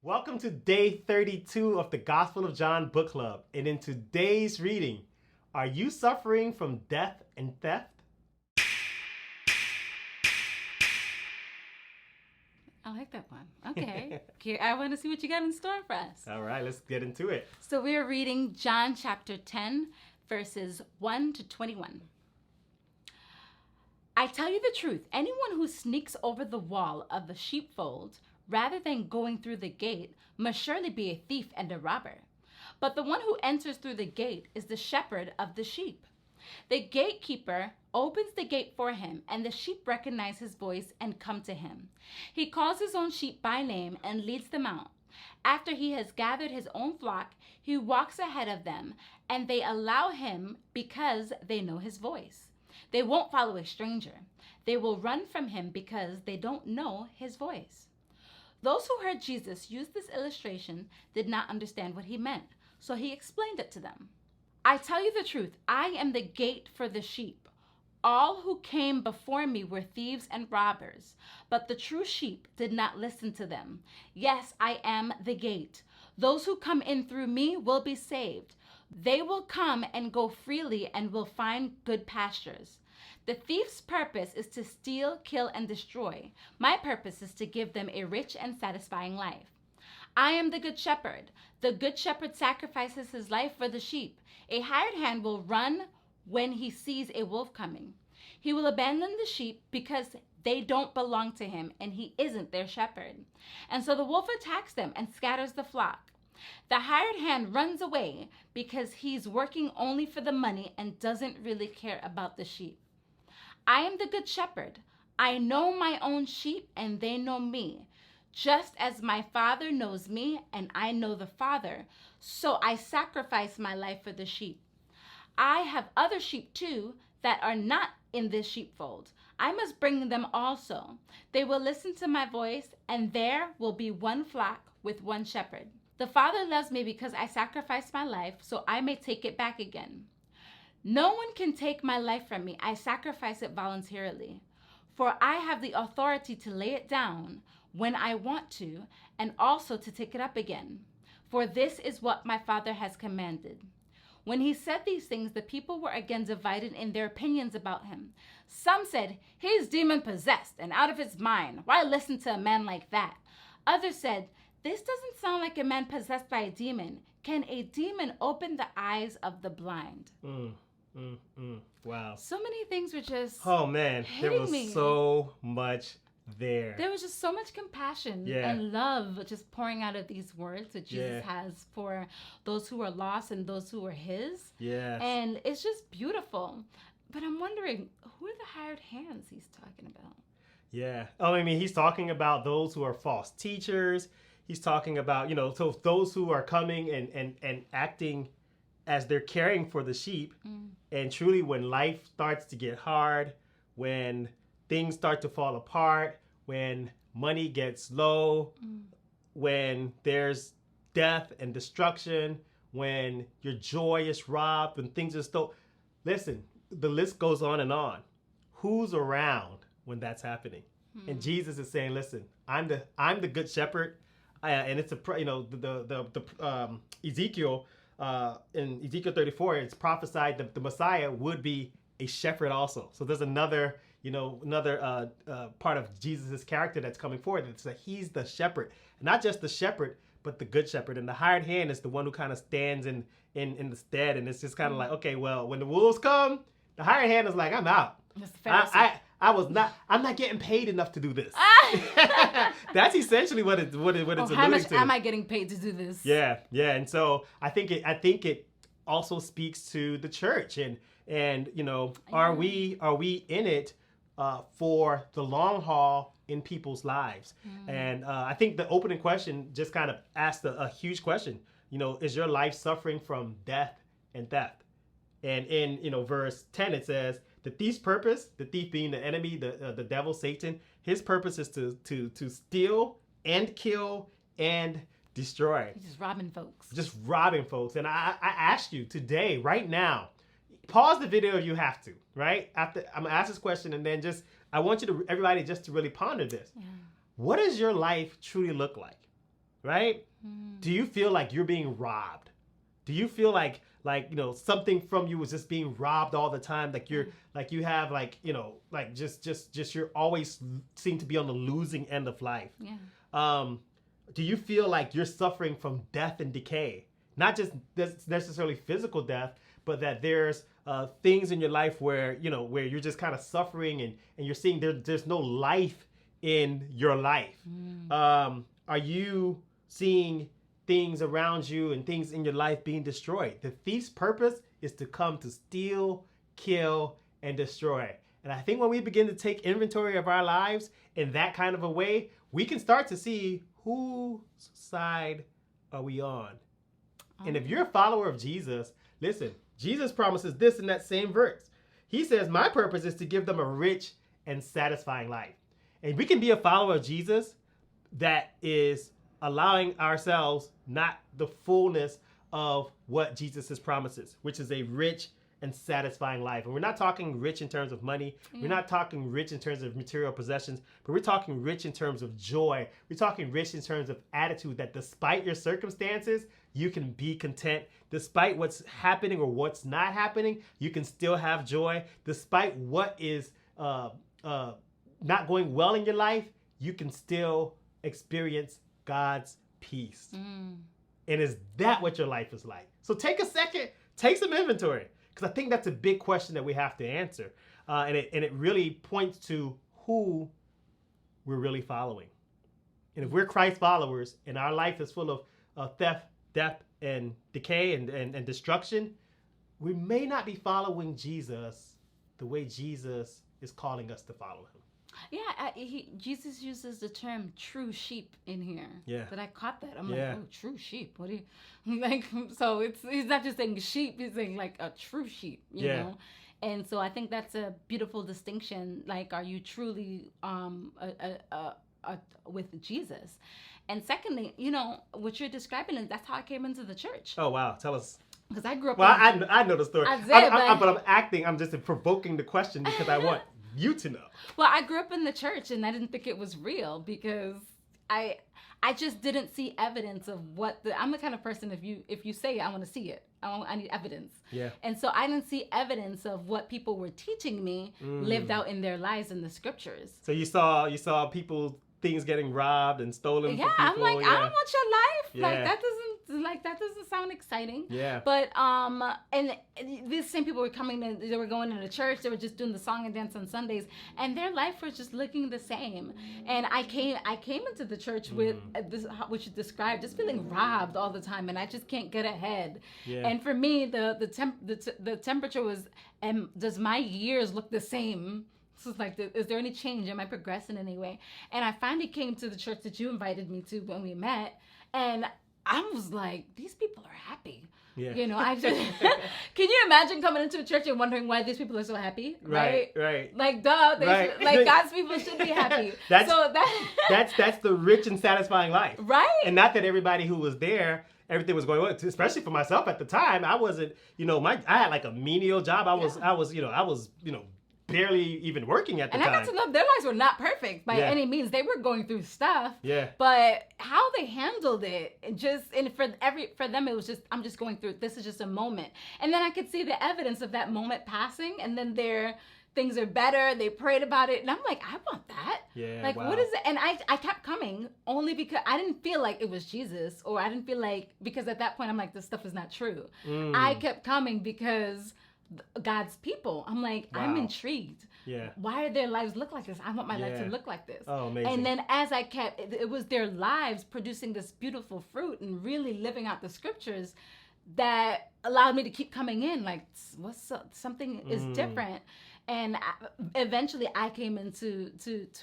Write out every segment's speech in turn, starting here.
Welcome to day 32 of the Gospel of John book club. And in today's reading, are you suffering from death and theft? I like that one. Okay. I want to see what you got in store for us. All right, let's get into it. So we're reading John chapter 10, verses 1 to 21. I tell you the truth, anyone who sneaks over the wall of the sheepfold rather than going through the gate must surely be a thief and a robber. But the one who enters through the gate is the shepherd of the sheep. The gatekeeper opens the gate for him, and the sheep recognize his voice and come to him. He calls his own sheep by name and leads them out. After he has gathered his own flock, he walks ahead of them, and they allow him because they know his voice. They won't follow a stranger. They will run from him because they don't know his voice. Those who heard Jesus use this illustration did not understand what he meant, so he explained it to them. I tell you the truth, I am the gate for the sheep. All who came before me were thieves and robbers, but the true sheep did not listen to them. Yes, I am the gate. Those who come in through me will be saved. They will come and go freely and will find good pastures. The thief's purpose is to steal, kill, and destroy. My purpose is to give them a rich and satisfying life. I am the good shepherd. The good shepherd sacrifices his life for the sheep. A hired hand will run when he sees a wolf coming. He will abandon the sheep because they don't belong to him and he isn't their shepherd. And so the wolf attacks them and scatters the flock. The hired hand runs away because he's working only for the money and doesn't really care about the sheep. I am the good shepherd. I know my own sheep and they know me. Just as my Father knows me and I know the Father, so I sacrifice my life for the sheep. I have other sheep too that are not in this sheepfold. I must bring them also. They will listen to my voice, and there will be one flock with one shepherd. The Father loves me because I sacrificed my life so I may take it back again. No one can take my life from me. I sacrifice it voluntarily. For I have the authority to lay it down when I want to, and also to take it up again. For this is what my Father has commanded. When he said these things, the people were again divided in their opinions about him. Some said, "He's demon-possessed and out of his mind. Why listen to a man like that?" Others said, "This doesn't sound like a man possessed by a demon. Can a demon open the eyes of the blind?" Wow. So many things were just Oh man, there hitting was me. so much there. There was just so much compassion and love just pouring out of these words that Jesus has for those who are lost and those who are his. Yes. And it's just beautiful. But I'm wondering, who are the hired hands he's talking about? Yeah. Oh, I mean, he's talking about those who are false teachers. He's talking about, so those who are coming and acting as they're caring for the sheep. And truly, when life starts to get hard, when things start to fall apart, when money gets low, when there's death and destruction, when your joy is robbed, when things are still... Listen, the list goes on and on. Who's around when that's happening? And Jesus is saying, listen, I'm the good shepherd. And it's Ezekiel, in Ezekiel 34, it's prophesied that the Messiah would be a shepherd also. So there's another part of Jesus's character that's coming forward. It's that he's the shepherd, not just the shepherd, but the good shepherd. And the hired hand is the one who kind of stands in the stead. And it's just kind of like, okay, well, when the wolves come, the hired hand is like, I'm out. I'm not getting paid enough to do this. That's essentially what it's alluding to. How much am I getting paid to do this? Yeah. And so I think it also speaks to the church and are we in it for the long haul in people's lives? And I think the opening question just kind of asked a huge question. Is your life suffering from death and theft? And in verse 10 it says, the thief's purpose, the thief being the enemy, the devil, Satan, his purpose is to steal and kill and destroy. He's just robbing folks. And I ask you today, right now, pause the video if you have to, right? I'm gonna ask this question and then I want everybody just to really ponder this. Yeah. What does your life truly look like? right? Do you feel like you're being robbed? Do you feel like something from you is just being robbed all the time? Like you have just you're always seem to be on the losing end of life. Yeah. Do you feel like you're suffering from death and decay? Not just necessarily physical death, but that there's things in your life where you're just kind of suffering and you're seeing there's no life in your life. Are you seeing things around you and things in your life being destroyed? The thief's purpose is to come to steal, kill, and destroy. And I think when we begin to take inventory of our lives in that kind of a way, we can start to see whose side are we on. And if you're a follower of Jesus, listen, Jesus promises this in that same verse. He says, my purpose is to give them a rich and satisfying life. And we can be a follower of Jesus that is allowing ourselves not the fullness of what Jesus promises, which is a rich and satisfying life. And we're not talking rich in terms of money. We're not talking rich in terms of material possessions, but we're talking rich in terms of joy. We're talking rich in terms of attitude, that despite your circumstances, you can be content. Despite what's happening or what's not happening, you can still have joy. Despite what is not going well in your life, you can still experience God's peace. And is that what your life is like? So take a second, take some inventory, because I think that's a big question that we have to answer. And it really points to who we're really following. And if we're Christ followers and our life is full of theft, death, and decay and destruction, we may not be following Jesus the way Jesus is calling us to follow him. Yeah, Jesus uses the term true sheep in here. Yeah. That I caught that. I'm like, oh, true sheep. What do you like? So he's not just saying sheep. He's saying like a true sheep. You know. And so I think that's a beautiful distinction. Like, are you truly with Jesus? And secondly, what you're describing is that's how I came into the church. Oh wow, tell us. Because I grew up. Well, I know the story. But I'm acting. I'm just provoking the question because I want you to know. Well, I grew up in the church and I didn't think it was real because I just didn't see evidence of I'm the kind of person, if you say it, I want to see it. I need evidence. Yeah. And so I didn't see evidence of what people were teaching me lived out in their lives in the scriptures. So you saw people, things getting robbed and stolen from people. I'm like, I don't want your life. Yeah. That doesn't sound exciting. Yeah. But and these same people were they were going into church, they were just doing the song and dance on Sundays, and their life was just looking the same. And I came into the church with this, which you described, just feeling robbed all the time, and I just can't get ahead. Yeah. And for me, the temperature was, does my years look the same? So it's like, is there any change? Am I progressing in any way? And I finally came to the church that you invited me to when we met, and I was like, these people are happy. Yeah. I just can you imagine coming into a church and wondering why these people are so happy? Right. Like, duh, like God's people should be happy. That's the rich and satisfying life. Right. And not that everybody who was there, everything was going well, especially for myself at the time. I wasn't, I had like a menial job. I was barely even working at the time. And I got to know their lives were not perfect by any means. They were going through stuff. Yeah. But how they handled it, for them it was just, I'm just going through, this is just a moment. And then I could see the evidence of that moment passing, and then their things are better. They prayed about it, and I'm like, I want that. Yeah. Like, wow. what is it? And I kept coming only because I didn't feel like it was Jesus, or I didn't feel like, because at that point I'm like, this stuff is not true. I kept coming because God's people. I'm like, wow. I'm intrigued. Yeah. Why do their lives look like this? I want my life to look like this. Oh, amazing. And then as I kept, it was their lives producing this beautiful fruit and really living out the scriptures that allowed me to keep coming in. Like, something is different. And eventually I came into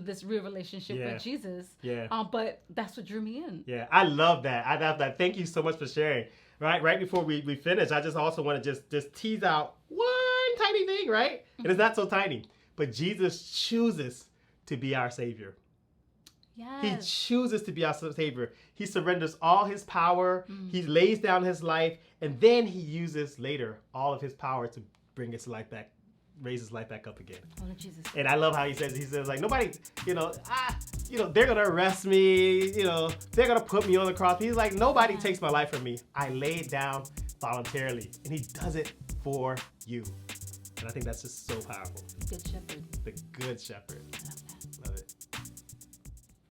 this real relationship with Jesus. Yeah. But that's what drew me in. Yeah. I love that. Thank you so much for sharing. Right before we finish, I just also want to just tease out one tiny thing, right? And it's not so tiny, but Jesus chooses to be our Savior. Yes. He chooses to be our Savior. He surrenders all his power. He lays down his life, and then he uses later all of his power to bring his life back, raise his life back up again. Only Jesus. And I love how he says like, nobody, they're going to arrest me, they're going to put me on the cross. He's like, nobody takes my life from me. I lay it down voluntarily. And he does it for you. And I think that's just so powerful. Good shepherd. The good shepherd.